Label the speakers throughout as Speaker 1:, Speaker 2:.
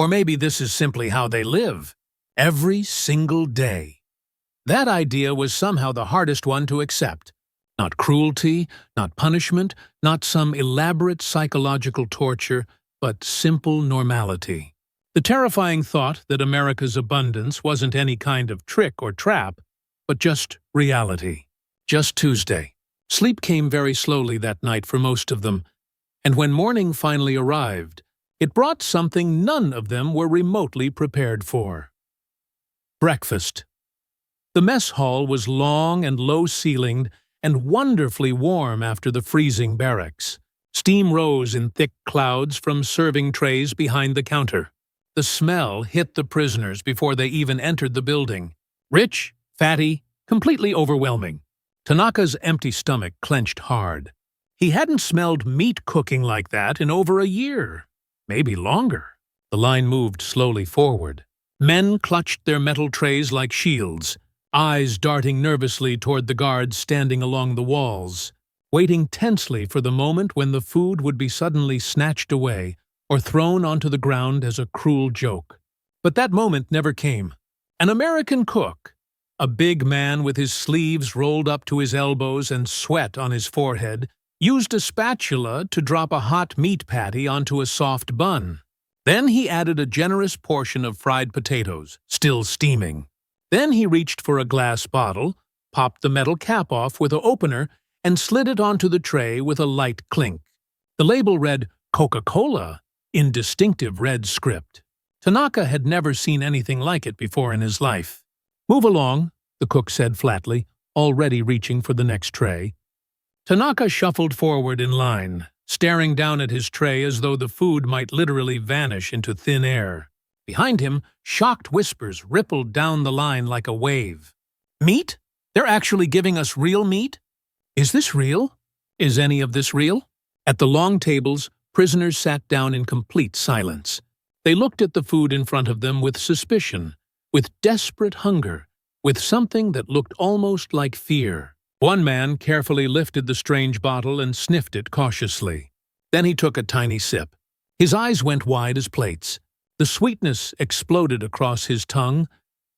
Speaker 1: Or maybe this is simply how they live, every single day. That idea was somehow the hardest one to accept. Not cruelty, not punishment, not some elaborate psychological torture, but simple normality. The terrifying thought that America's abundance wasn't any kind of trick or trap, but just reality. Just Tuesday. Sleep came very slowly that night for most of them, and when morning finally arrived, it brought something none of them were remotely prepared for. Breakfast. The mess hall was long and low-ceilinged and wonderfully warm after the freezing barracks. Steam rose in thick clouds from serving trays behind the counter. The smell hit the prisoners before they even entered the building. Rich, fatty, completely overwhelming. Tanaka's empty stomach clenched hard. He hadn't smelled meat cooking like that in over a year. Maybe longer. The line moved slowly forward. Men clutched their metal trays like shields, eyes darting nervously toward the guards standing along the walls, waiting tensely for the moment when the food would be suddenly snatched away or thrown onto the ground as a cruel joke. But that moment never came. An American cook, a big man with his sleeves rolled up to his elbows and sweat on his forehead, used a spatula to drop a hot meat patty onto a soft bun. Then he added a generous portion of fried potatoes, still steaming. Then he reached for a glass bottle, popped the metal cap off with an opener, and slid it onto the tray with a light clink. The label read Coca-Cola in distinctive red script. Tanaka had never seen anything like it before in his life. "Move along," the cook said flatly, already reaching for the next tray. Tanaka shuffled forward in line, staring down at his tray as though the food might literally vanish into thin air. Behind him, shocked whispers rippled down the line like a wave. "Meat? They're actually giving us real meat? Is this real? Is any of this real?" At the long tables, prisoners sat down in complete silence. They looked at the food in front of them with suspicion, with desperate hunger, with something that looked almost like fear. One man carefully lifted the strange bottle and sniffed it cautiously. Then he took a tiny sip. His eyes went wide as plates. The sweetness exploded across his tongue,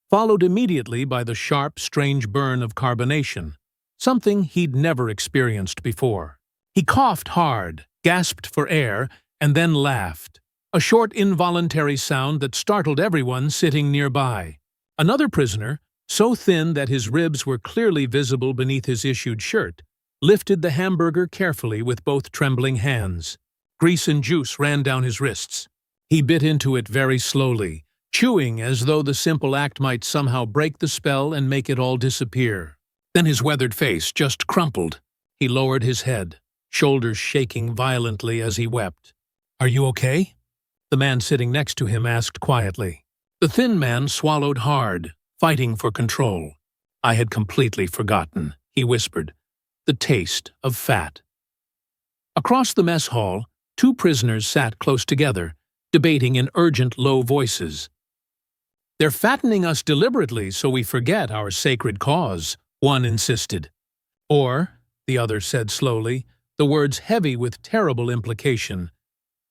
Speaker 1: followed immediately by the sharp, strange burn of carbonation, something he'd never experienced before. He coughed hard, gasped for air, and then laughed, a short involuntary sound that startled everyone sitting nearby. Another prisoner, so thin that his ribs were clearly visible beneath his issued shirt, lifted the hamburger carefully with both trembling hands. Grease and juice ran down his wrists. He bit into it very slowly, chewing as though the simple act might somehow break the spell and make it all disappear. Then his weathered face just crumpled. He lowered his head, shoulders shaking violently as he wept. "Are you okay?" the man sitting next to him asked quietly. The thin man swallowed hard, fighting for control. "I had completely forgotten," he whispered. "The taste of fat." Across the mess hall, two prisoners sat close together, debating in urgent, low voices. "They're fattening us deliberately so we forget our sacred cause," one insisted. "Or," the other said slowly, the words heavy with terrible implication,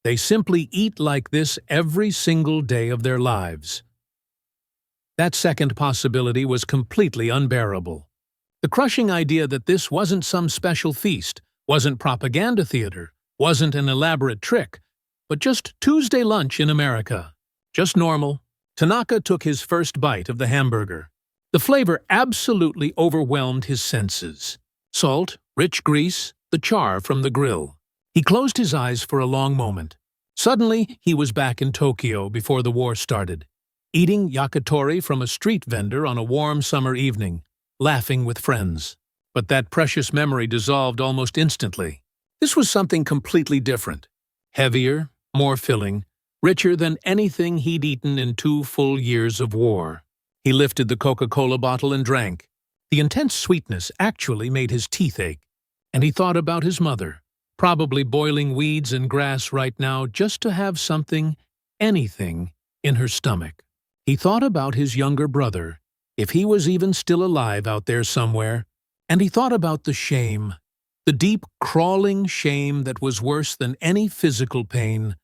Speaker 1: "they simply eat like this every single day of their lives." That second possibility was completely unbearable. The crushing idea that this wasn't some special feast, wasn't propaganda theater, wasn't an elaborate trick, but just Tuesday lunch in America. Just normal. Tanaka took his first bite of the hamburger. The flavor absolutely overwhelmed his senses. Salt, rich grease, the char from the grill. He closed his eyes for a long moment. Suddenly, he was back in Tokyo before the war started, eating yakitori from a street vendor on a warm summer evening, laughing with friends. But that precious memory dissolved almost instantly. This was something completely different. Heavier, more filling, richer than anything he'd eaten in 2 full years of war. He lifted the Coca-Cola bottle and drank. The intense sweetness actually made his teeth ache, and he thought about his mother, probably boiling weeds and grass right now just to have something, anything, in her stomach. He thought about his younger brother, if he was even still alive out there somewhere, and he thought about the shame, the deep, crawling shame that was worse than any physical pain,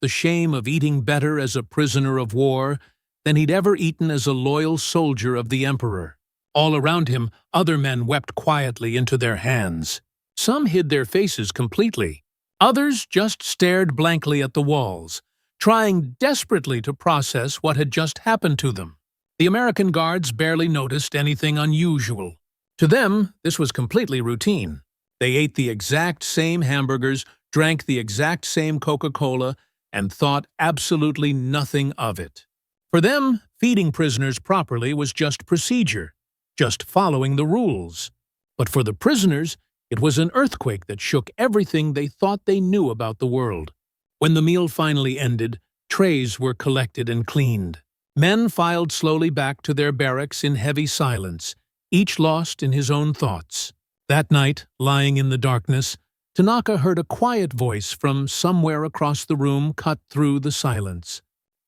Speaker 1: the shame of eating better as a prisoner of war than he'd ever eaten as a loyal soldier of the emperor. All around him, other men wept quietly into their hands. Some hid their faces completely. Others just stared blankly at the walls, trying desperately to process what had just happened to them. The American guards barely noticed anything unusual. To them, this was completely routine. They ate the exact same hamburgers, drank the exact same Coca-Cola, and thought absolutely nothing of it. For them, feeding prisoners properly was just procedure, just following the rules. But for the prisoners, it was an earthquake that shook everything they thought they knew about the world. When the meal finally ended, trays were collected and cleaned. Men filed slowly back to their barracks in heavy silence, each lost in his own thoughts. That night, lying in the darkness, Tanaka heard a quiet voice from somewhere across the room cut through the silence.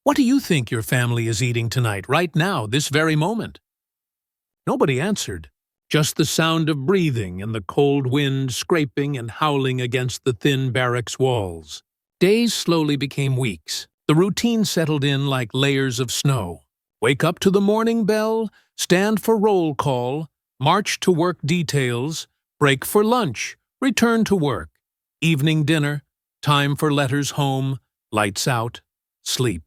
Speaker 1: "What do you think your family is eating tonight, right now, this very moment?" Nobody answered, just the sound of breathing and the cold wind scraping and howling against the thin barracks walls. Days slowly became weeks. The routine settled in like layers of snow. Wake up to the morning bell, stand for roll call, march to work details, break for lunch, return to work, evening dinner, time for letters home, lights out, sleep.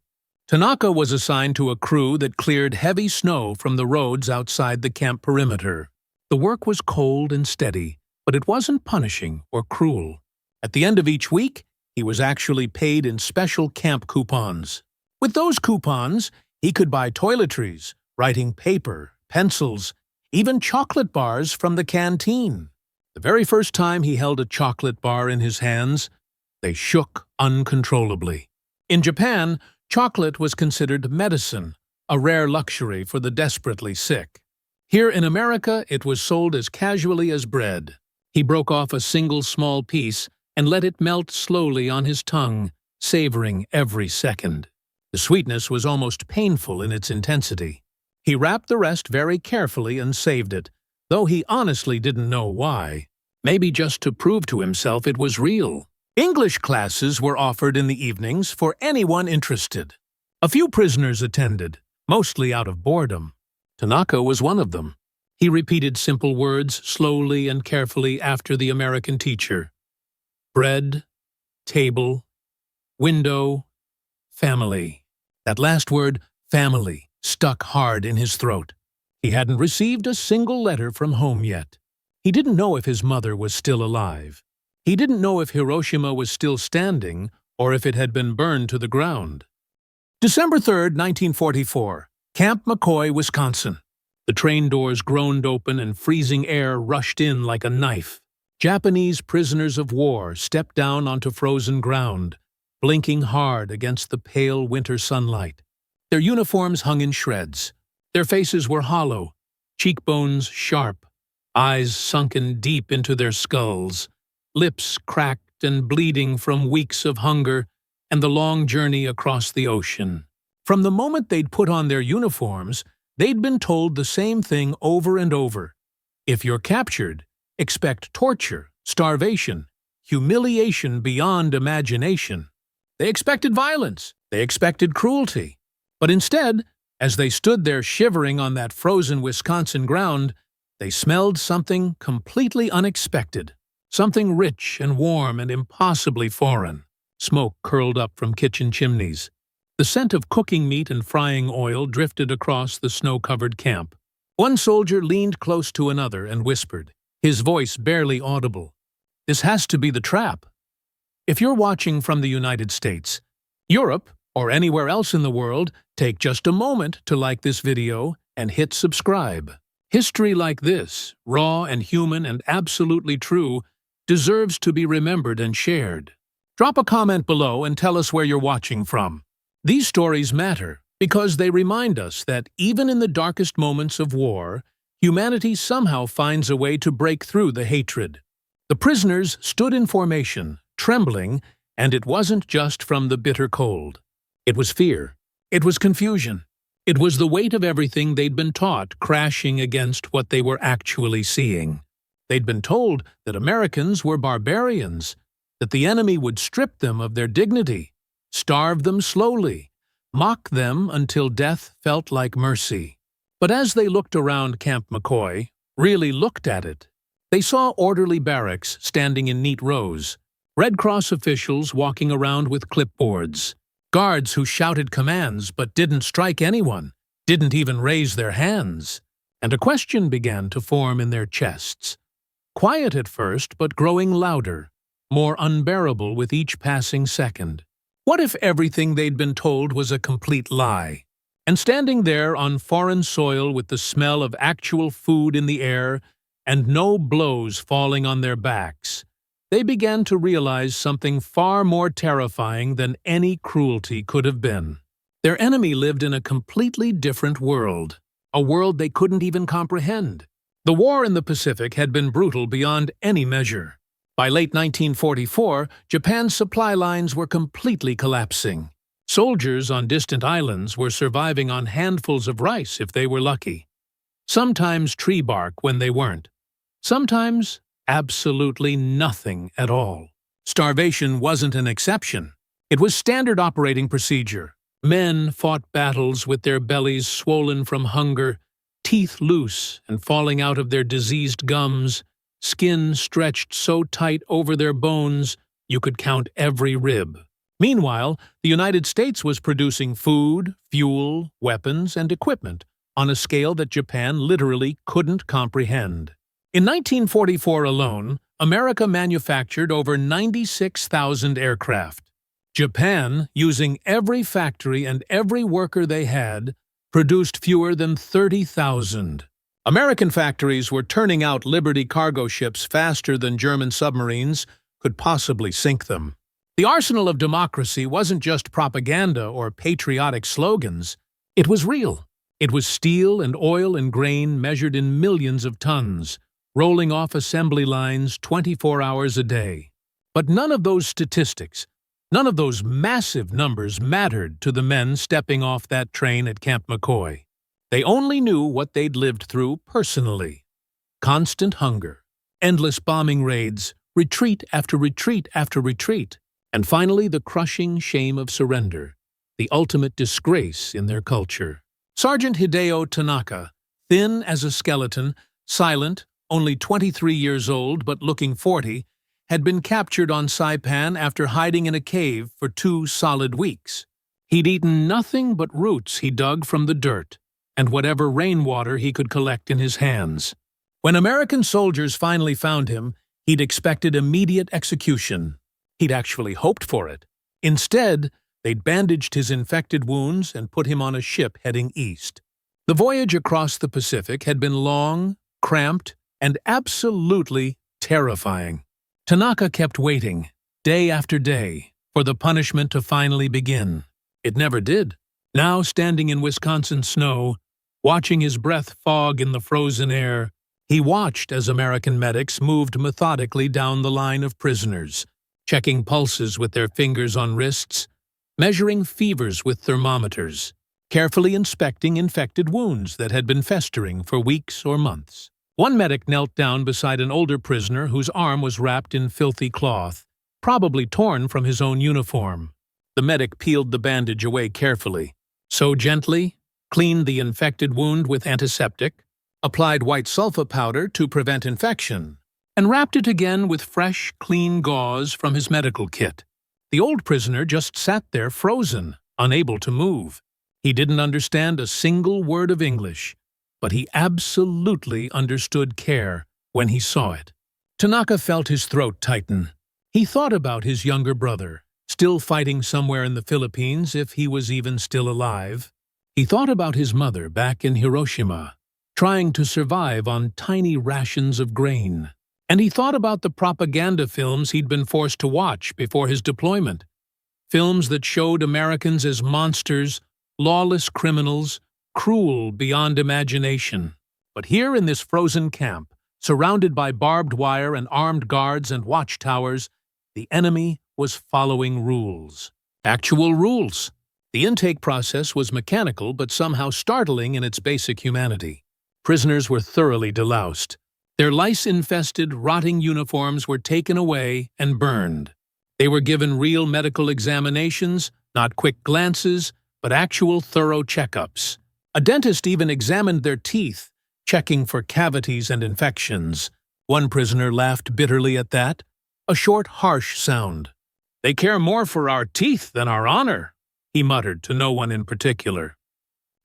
Speaker 1: Tanaka was assigned to a crew that cleared heavy snow from the roads outside the camp perimeter. The work was cold and steady, but it wasn't punishing or cruel. At the end of each week, he was actually paid in special camp coupons. With those coupons, he could buy toiletries, writing paper, pencils, even chocolate bars from the canteen. The very first time he held a chocolate bar in his hands, they shook uncontrollably. In Japan, chocolate was considered medicine, a rare luxury for the desperately sick. Here in America, it was sold as casually as bread. He broke off a single small piece and let it melt slowly on his tongue, savoring every second. The sweetness was almost painful in its intensity. He wrapped the rest very carefully and saved it, though he honestly didn't know why. Maybe just to prove to himself it was real. English classes were offered in the evenings for anyone interested. A few prisoners attended, mostly out of boredom. Tanaka was one of them. He repeated simple words slowly and carefully after the American teacher. Bread, table, window, family. That last word, family, stuck hard in his throat. He hadn't received a single letter from home yet. He didn't know if his mother was still alive. He didn't know if Hiroshima was still standing or if it had been burned to the ground. December 3rd, 1944, Camp McCoy, Wisconsin. The train doors groaned open and freezing air rushed in like a knife. Japanese prisoners of war stepped down onto frozen ground, blinking hard against the pale winter sunlight. Their uniforms hung in shreds. Their faces were hollow, cheekbones sharp, eyes sunken deep into their skulls, lips cracked and bleeding from weeks of hunger and the long journey across the ocean. From the moment they'd put on their uniforms, they'd been told the same thing over and over. If you're captured, expect torture, starvation, humiliation beyond imagination. They expected violence. They expected cruelty. But instead, as they stood there shivering on that frozen Wisconsin ground, they smelled something completely unexpected. Something rich and warm and impossibly foreign. Smoke curled up from kitchen chimneys. The scent of cooking meat and frying oil drifted across the snow-covered camp. One soldier leaned close to another and whispered, his voice barely audible, "This has to be the trap." If you're watching from the United States, Europe, or anywhere else in the world, take just a moment to like this video and hit subscribe. History like this, raw and human and absolutely true, deserves to be remembered and shared. Drop a comment below and tell us where you're watching from. These stories matter because they remind us that even in the darkest moments of war, humanity somehow finds a way to break through the hatred. The prisoners stood in formation, trembling, and it wasn't just from the bitter cold. It was fear. It was confusion. It was the weight of everything they'd been taught crashing against what they were actually seeing. They'd been told that Americans were barbarians, that the enemy would strip them of their dignity, starve them slowly, mock them until death felt like mercy. But as they looked around Camp McCoy, really looked at it, they saw orderly barracks standing in neat rows, Red Cross officials walking around with clipboards, guards who shouted commands but didn't strike anyone, didn't even raise their hands, and a question began to form in their chests. Quiet at first, but growing louder, more unbearable with each passing second. What if everything they'd been told was a complete lie? And standing there on foreign soil with the smell of actual food in the air and no blows falling on their backs, they began to realize something far more terrifying than any cruelty could have been. Their enemy lived in a completely different world, a world they couldn't even comprehend. The war in the Pacific had been brutal beyond any measure. By late 1944, Japan's supply lines were completely collapsing. Soldiers on distant islands were surviving on handfuls of rice if they were lucky. Sometimes tree bark when they weren't. Sometimes absolutely nothing at all. Starvation wasn't an exception. It was standard operating procedure. Men fought battles with their bellies swollen from hunger, teeth loose and falling out of their diseased gums, skin stretched so tight over their bones you could count every rib. Meanwhile, the United States was producing food, fuel, weapons, and equipment on a scale that Japan literally couldn't comprehend. In 1944 alone, America manufactured over 96,000 aircraft. Japan, using every factory and every worker they had, produced fewer than 30,000. American factories were turning out Liberty cargo ships faster than German submarines could possibly sink them. The arsenal of democracy wasn't just propaganda or patriotic slogans. It was real. It was steel and oil and grain measured in millions of tons, rolling off assembly lines 24 hours a day. But none of those statistics, none of those massive numbers mattered to the men stepping off that train at Camp McCoy. They only knew what they'd lived through personally. Constant hunger, endless bombing raids, retreat after retreat after retreat, and finally the crushing shame of surrender, the ultimate disgrace in their culture. Sergeant Hideo Tanaka, thin as a skeleton, silent, only 23 years old but looking 40, had been captured on Saipan after hiding in a cave for 2 solid weeks. He'd eaten nothing but roots he dug from the dirt, and whatever rainwater he could collect in his hands. When American soldiers finally found him, he'd expected immediate execution. He'd actually hoped for it. Instead, they'd bandaged his infected wounds and put him on a ship heading east. The voyage across the Pacific had been long, cramped, and absolutely terrifying. Tanaka kept waiting, day after day, for the punishment to finally begin. It never did. Now, standing in Wisconsin snow, watching his breath fog in the frozen air, he watched as American medics moved methodically down the line of prisoners, checking pulses with their fingers on wrists, measuring fevers with thermometers, carefully inspecting infected wounds that had been festering for weeks or months. One medic knelt down beside an older prisoner whose arm was wrapped in filthy cloth, probably torn from his own uniform. The medic peeled the bandage away carefully, so gently, cleaned the infected wound with antiseptic, applied white sulfa powder to prevent infection, and wrapped it again with fresh, clean gauze from his medical kit. The old prisoner just sat there frozen, unable to move. He didn't understand a single word of English, but he absolutely understood care when he saw it. Tanaka felt his throat tighten. He thought about his younger brother, still fighting somewhere in the Philippines if he was even still alive. He thought about his mother back in Hiroshima, trying to survive on tiny rations of grain. And he thought about the propaganda films he'd been forced to watch before his deployment. Films that showed Americans as monsters, lawless criminals, cruel beyond imagination. But here in this frozen camp, surrounded by barbed wire and armed guards and watchtowers, the enemy was following rules. Actual rules. The intake process was mechanical but somehow startling in its basic humanity. Prisoners were thoroughly deloused. Their lice-infested, rotting uniforms were taken away and burned. They were given real medical examinations, Not quick glances, but actual thorough checkups. A dentist even examined their teeth, checking for cavities and infections. One prisoner laughed bitterly at that. A short, harsh sound. "They care more for our teeth than our honor," he muttered to no one in particular.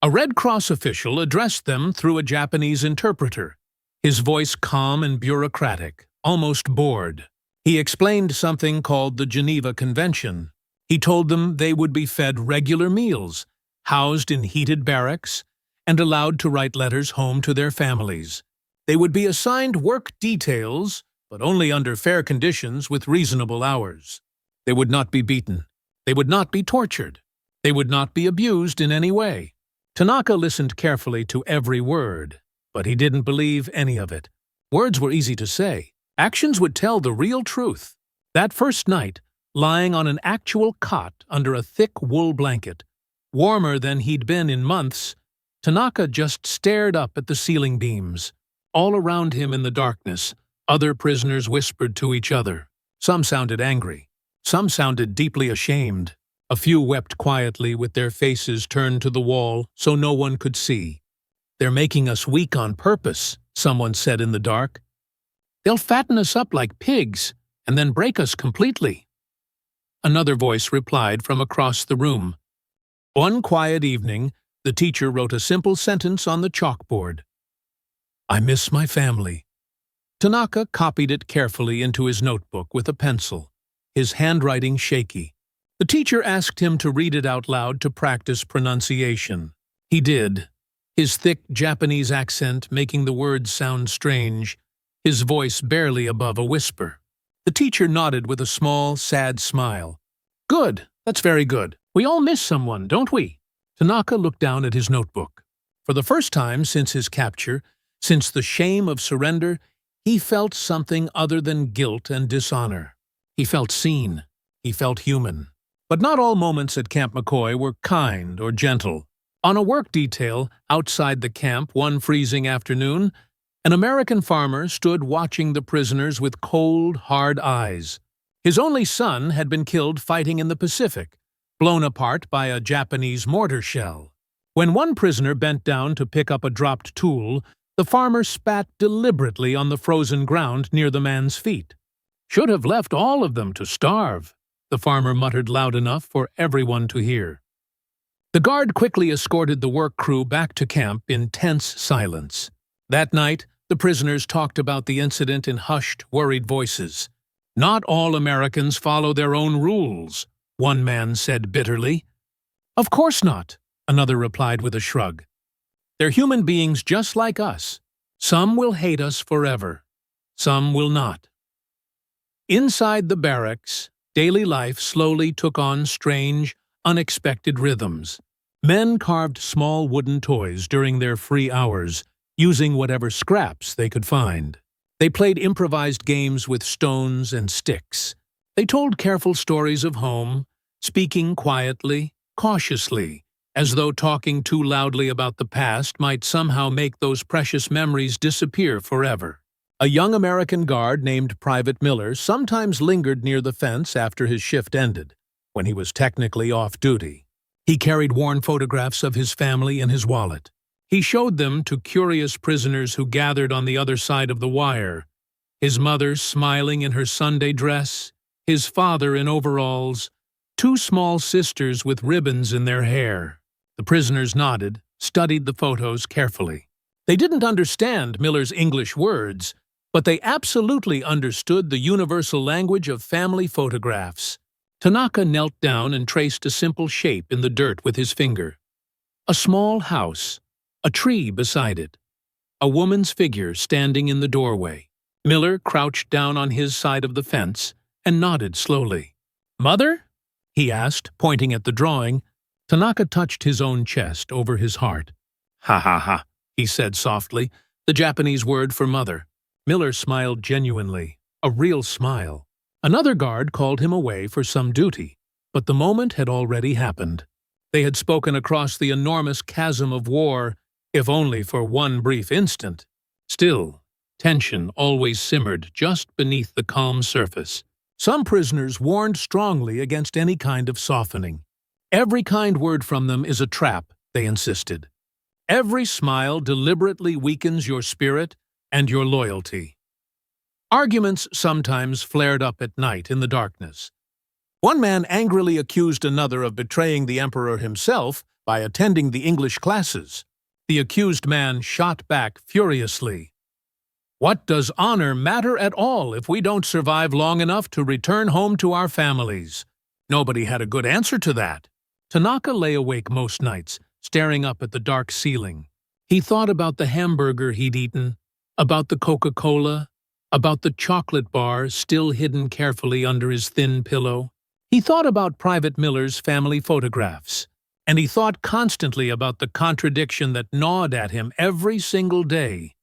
Speaker 1: A Red Cross official addressed them through a Japanese interpreter, his voice calm and bureaucratic, almost bored. He explained something called the Geneva Convention. He told them they would be fed regular meals, housed in heated barracks, and allowed to write letters home to their families. They would be assigned work details, but only under fair conditions with reasonable hours. They would not be beaten. They would not be tortured. They would not be abused in any way. Tanaka listened carefully to every word, but he didn't believe any of it. Words were easy to say. Actions would tell the real truth. That first night, lying on an actual cot under a thick wool blanket, warmer than he'd been in months, Tanaka just stared up at the ceiling beams. All around him in the darkness, other prisoners whispered to each other. Some sounded angry. Some sounded deeply ashamed. A few wept quietly with their faces turned to the wall so no one could see. "They're making us weak on purpose," someone said in the dark. "They'll fatten us up like pigs and then break us completely." Another voice replied from across the room. One quiet evening, the teacher wrote a simple sentence on the chalkboard. "I miss my family." Tanaka copied it carefully into his notebook with a pencil, his handwriting shaky. The teacher asked him to read it out loud to practice pronunciation. He did, his thick Japanese accent making the words sound strange, his voice barely above a whisper. The teacher nodded with a small, sad smile. "Good, that's very good. We all miss someone, don't we?" Tanaka looked down at his notebook. For the first time since his capture, since the shame of surrender, he felt something other than guilt and dishonor. He felt seen. He felt human. But not all moments at Camp McCoy were kind or gentle. On a work detail outside the camp one freezing afternoon, an American farmer stood watching the prisoners with cold, hard eyes. His only son had been killed fighting in the Pacific, blown apart by a Japanese mortar shell. When one prisoner bent down to pick up a dropped tool, the farmer spat deliberately on the frozen ground near the man's feet. "Should have left all of them to starve," the farmer muttered loud enough for everyone to hear. The guard quickly escorted the work crew back to camp in tense silence. That night, the prisoners talked about the incident in hushed, worried voices. "Not all Americans follow their own rules," one man said bitterly. "Of course not," another replied with a shrug. "They're human beings just like us. Some will hate us forever. Some will not." Inside the barracks, daily life slowly took on strange, unexpected rhythms. Men carved small wooden toys during their free hours, using whatever scraps they could find. They played improvised games with stones and sticks. They told careful stories of home, speaking quietly, cautiously, as though talking too loudly about the past might somehow make those precious memories disappear forever. A young American guard named Private Miller sometimes lingered near the fence after his shift ended, when he was technically off duty. He carried worn photographs of his family in his wallet. He showed them to curious prisoners who gathered on the other side of the wire. His mother smiling in her Sunday dress, his father in overalls, two small sisters with ribbons in their hair. The prisoners nodded, studied the photos carefully. They didn't understand Miller's English words, but they absolutely understood the universal language of family photographs. Tanaka knelt down and traced a simple shape in the dirt with his finger. A small house, a tree beside it, a woman's figure standing in the doorway. Miller crouched down on his side of the fence and nodded slowly. "Mother?" he asked, pointing at the drawing. Tanaka touched his own chest over his heart. "Ha ha ha," he said softly, the Japanese word for mother. Miller smiled genuinely, a real smile. Another guard called him away for some duty, but the moment had already happened. They had spoken across the enormous chasm of war, if only for one brief instant. Still, tension always simmered just beneath the calm surface. Some prisoners warned strongly against any kind of softening. Every kind word from them is a trap, they insisted. Every smile deliberately weakens your spirit and your loyalty. Arguments sometimes flared up at night in the darkness. One man angrily accused another of betraying the emperor himself by attending the English classes. The accused man shot back furiously. "What does honor matter at all if we don't survive long enough to return home to our families?" Nobody had a good answer to that. Tanaka lay awake most nights, staring up at the dark ceiling. He thought about the hamburger he'd eaten, about the Coca-Cola, about the chocolate bar still hidden carefully under his thin pillow. He thought about Private Miller's family photographs, and he thought constantly about the contradiction that gnawed at him every single day,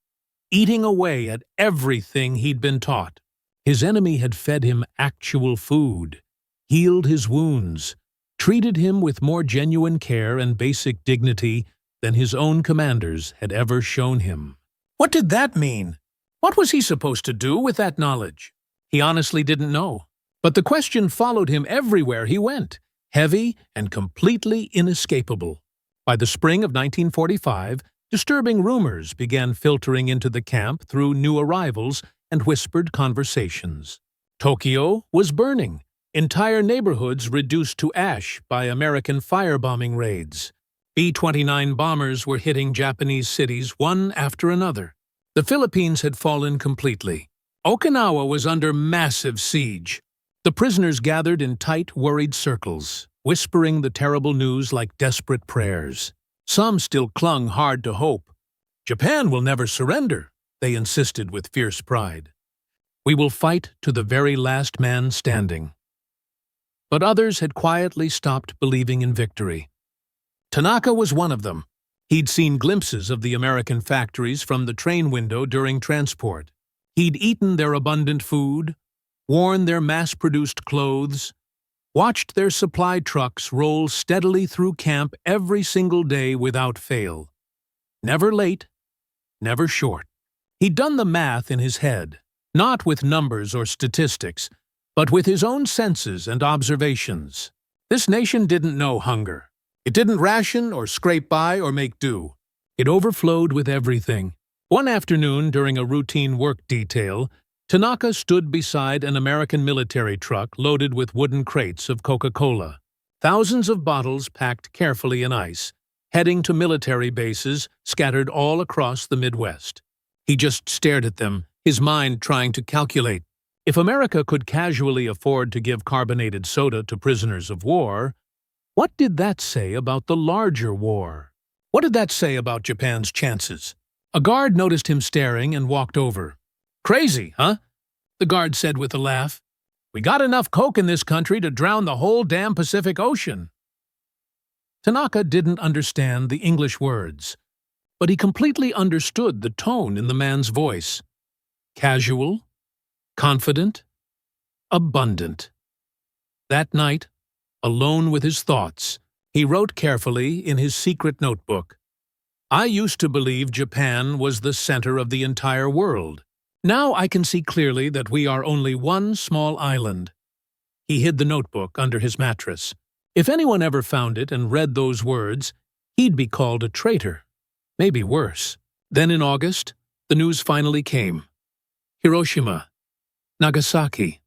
Speaker 1: eating away at everything he'd been taught. His enemy had fed him actual food, healed his wounds, treated him with more genuine care and basic dignity than his own commanders had ever shown him. What did that mean? What was he supposed to do with that knowledge? He honestly didn't know. But the question followed him everywhere he went, heavy and completely inescapable. By the spring of 1945, disturbing rumors began filtering into the camp through new arrivals and whispered conversations. Tokyo was burning. Entire neighborhoods reduced to ash by American firebombing raids. B-29 bombers were hitting Japanese cities one after another. The Philippines had fallen completely. Okinawa was under massive siege. The prisoners gathered in tight, worried circles, whispering the terrible news like desperate prayers. Some still clung hard to hope. "Japan will never surrender," they insisted with fierce pride. "We will fight to the very last man standing." But others had quietly stopped believing in victory. Tanaka was one of them. He'd seen glimpses of the American factories from the train window during transport. He'd eaten their abundant food, worn their mass-produced clothes, watched their supply trucks roll steadily through camp every single day without fail. Never late, never short. He'd done the math in his head, not with numbers or statistics, but with his own senses and observations. This nation didn't know hunger. It didn't ration or scrape by or make do. It overflowed with everything. One afternoon during a routine work detail, Tanaka stood beside an American military truck loaded with wooden crates of Coca-Cola. Thousands of bottles packed carefully in ice, heading to military bases scattered all across the Midwest. He just stared at them, his mind trying to calculate. If America could casually afford to give carbonated soda to prisoners of war, what did that say about the larger war? What did that say about Japan's chances? A guard noticed him staring and walked over. "Crazy, huh?" the guard said with a laugh. "We got enough Coke in this country to drown the whole damn Pacific Ocean." Tanaka didn't understand the English words, but he completely understood the tone in the man's voice. Casual, confident, abundant. That night, alone with his thoughts, he wrote carefully in his secret notebook, "I used to believe Japan was the center of the entire world. Now I can see clearly that we are only one small island." He hid the notebook under his mattress. If anyone ever found it and read those words, he'd be called a traitor. Maybe worse. Then in August, the news finally came. Hiroshima, Nagasaki,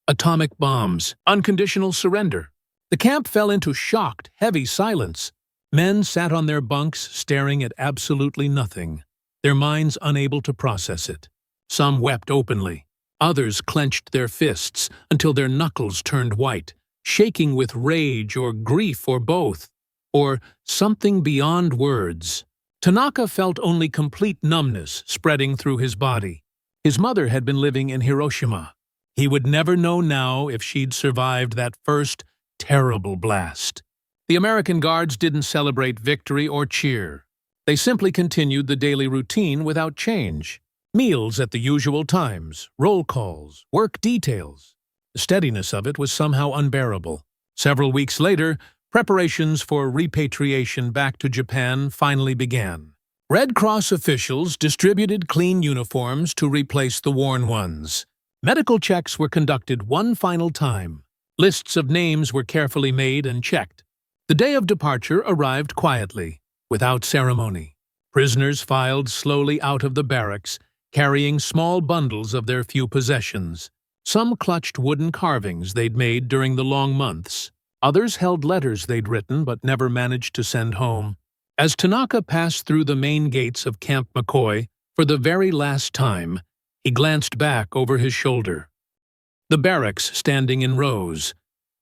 Speaker 1: atomic bombs, unconditional surrender. The camp fell into shocked, heavy silence. Men sat on their bunks staring at absolutely nothing, their minds unable to process it. Some wept openly. Others clenched their fists until their knuckles turned white, shaking with rage or grief or both, or something beyond words. Tanaka felt only complete numbness spreading through his body. His mother had been living in Hiroshima. He would never know now if she'd survived that first terrible blast. The American guards didn't celebrate victory or cheer. They simply continued the daily routine without change. Meals at the usual times, roll calls, work details. The steadiness of it was somehow unbearable. Several weeks later, preparations for repatriation back to Japan finally began. Red Cross officials distributed clean uniforms to replace the worn ones. Medical checks were conducted one final time. Lists of names were carefully made and checked. The day of departure arrived quietly, without ceremony. Prisoners filed slowly out of the barracks, carrying small bundles of their few possessions. Some clutched wooden carvings they'd made during the long months. Others held letters they'd written but never managed to send home. As Tanaka passed through the main gates of Camp McCoy for the very last time, he glanced back over his shoulder. The barracks standing in rows,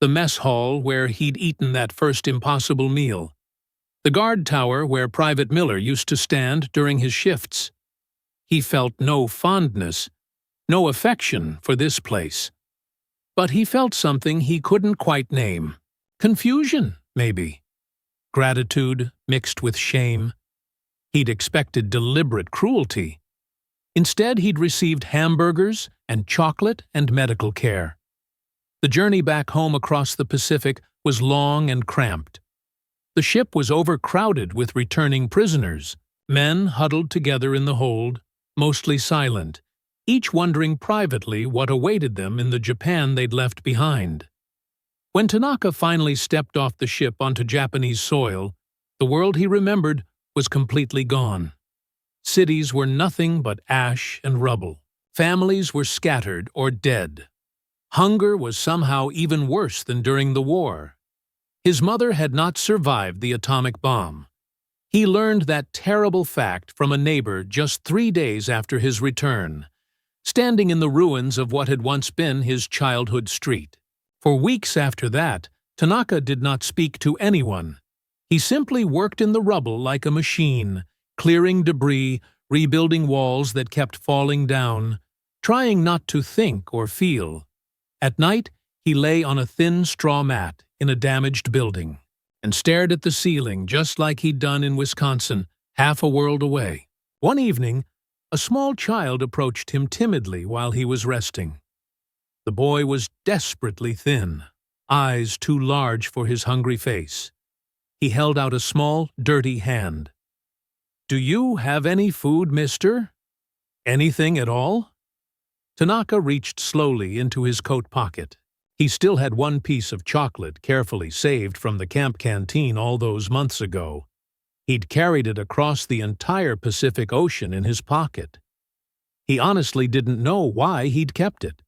Speaker 1: the mess hall where he'd eaten that first impossible meal, the guard tower where Private Miller used to stand during his shifts. He felt no fondness, no affection for this place. But he felt something he couldn't quite name. Confusion, maybe. Gratitude mixed with shame. He'd expected deliberate cruelty. Instead, he'd received hamburgers and chocolate and medical care. The journey back home across the Pacific was long and cramped. The ship was overcrowded with returning prisoners, men huddled together in the hold, mostly silent, each wondering privately what awaited them in the Japan they'd left behind. When Tanaka finally stepped off the ship onto Japanese soil, the world he remembered was completely gone. Cities were nothing but ash and rubble. Families were scattered or dead. Hunger was somehow even worse than during the war. His mother had not survived the atomic bomb. He learned that terrible fact from a neighbor just 3 days after his return, standing in the ruins of what had once been his childhood street. For weeks after that, Tanaka did not speak to anyone. He simply worked in the rubble like a machine, clearing debris, rebuilding walls that kept falling down, trying not to think or feel. At night, he lay on a thin straw mat in a damaged building and stared at the ceiling just like he'd done in Wisconsin, half a world away. One evening, a small child approached him timidly while he was resting. The boy was desperately thin, eyes too large for his hungry face. He held out a small, dirty hand. "Do you have any food, mister? Anything at all?" Tanaka reached slowly into his coat pocket. He still had one piece of chocolate carefully saved from the camp canteen all those months ago. He'd carried it across the entire Pacific Ocean in his pocket. He honestly didn't know why he'd kept it.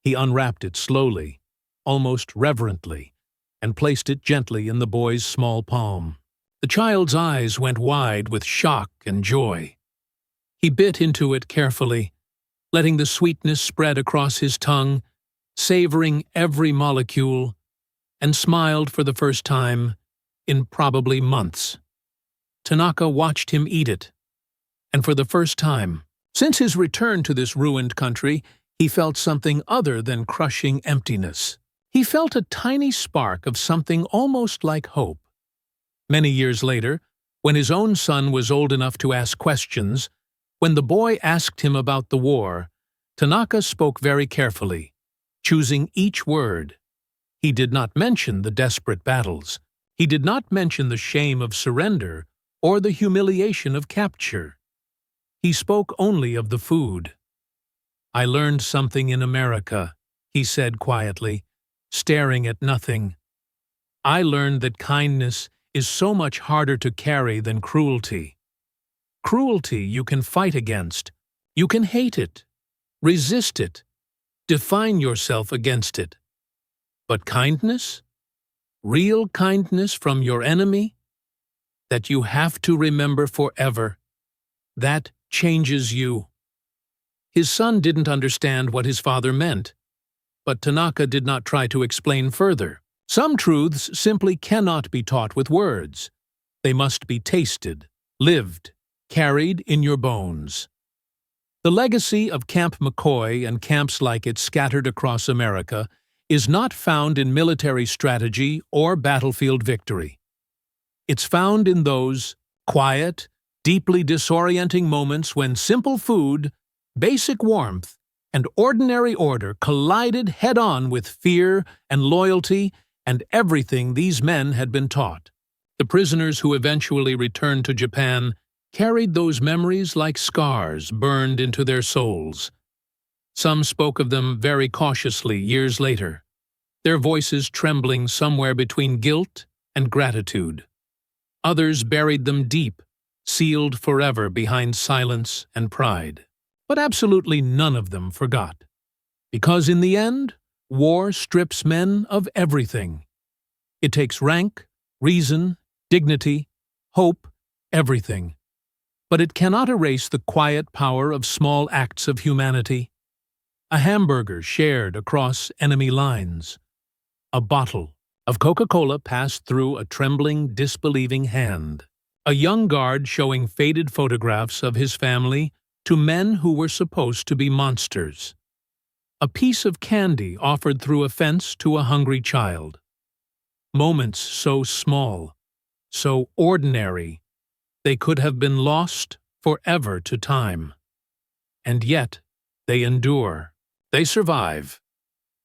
Speaker 1: He unwrapped it slowly, almost reverently, and placed it gently in the boy's small palm. The child's eyes went wide with shock and joy. He bit into it carefully, letting the sweetness spread across his tongue, savoring every molecule, and smiled for the first time in probably months. Tanaka watched him eat it, and for the first time, since his return to this ruined country, he felt something other than crushing emptiness. He felt a tiny spark of something almost like hope. Many years later, when his own son was old enough to ask questions, when the boy asked him about the war, Tanaka spoke very carefully, choosing each word. He did not mention the desperate battles. He did not mention the shame of surrender or the humiliation of capture. He spoke only of the food. "I learned something in America," he said quietly, staring at nothing. "I learned that kindness is so much harder to carry than cruelty. Cruelty you can fight against. You can hate it, resist it, define yourself against it. But kindness? Real kindness from your enemy? That you have to remember forever. That changes you." His son didn't understand what his father meant, but Tanaka did not try to explain further. Some truths simply cannot be taught with words. They must be tasted, lived, carried in your bones. The legacy of Camp McCoy and camps like it scattered across America is not found in military strategy or battlefield victory. It's found in those quiet, deeply disorienting moments when simple food, basic warmth, and ordinary order collided head-on with fear and loyalty and everything these men had been taught. The prisoners who eventually returned to Japan carried those memories like scars burned into their souls. Some spoke of them very cautiously years later, their voices trembling somewhere between guilt and gratitude. Others buried them deep, sealed forever behind silence and pride. But absolutely none of them forgot. Because in the end, war strips men of everything. It takes rank, reason, dignity, hope, everything. But it cannot erase the quiet power of small acts of humanity. A hamburger shared across enemy lines. A bottle of Coca-Cola passed through a trembling, disbelieving hand. A young guard showing faded photographs of his family to men who were supposed to be monsters. A piece of candy offered through a fence to a hungry child. Moments so small, so ordinary, they could have been lost forever to time. And yet, they endure. They survive.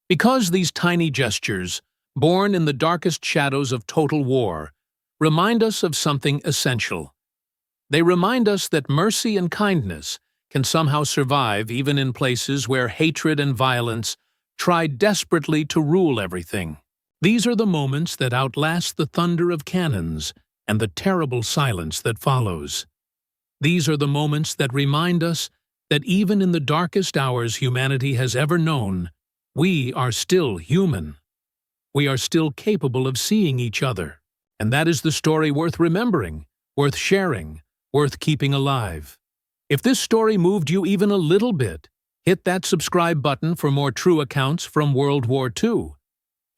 Speaker 1: Because these tiny gestures, born in the darkest shadows of total war, remind us of something essential. They remind us that mercy and kindness can somehow survive even in places where hatred and violence try desperately to rule everything. These are the moments that outlast the thunder of cannons and the terrible silence that follows. These are the moments that remind us that even in the darkest hours humanity has ever known, we are still human. We are still capable of seeing each other. And that is the story worth remembering, worth sharing, worth keeping alive. If this story moved you even a little bit, hit that subscribe button for more true accounts from World War II.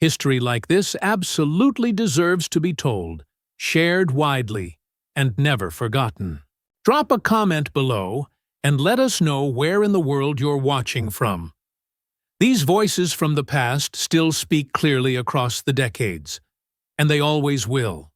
Speaker 1: History like this absolutely deserves to be told, shared widely, and never forgotten. Drop a comment below and let us know where in the world you're watching from. These voices from the past still speak clearly across the decades, and they always will.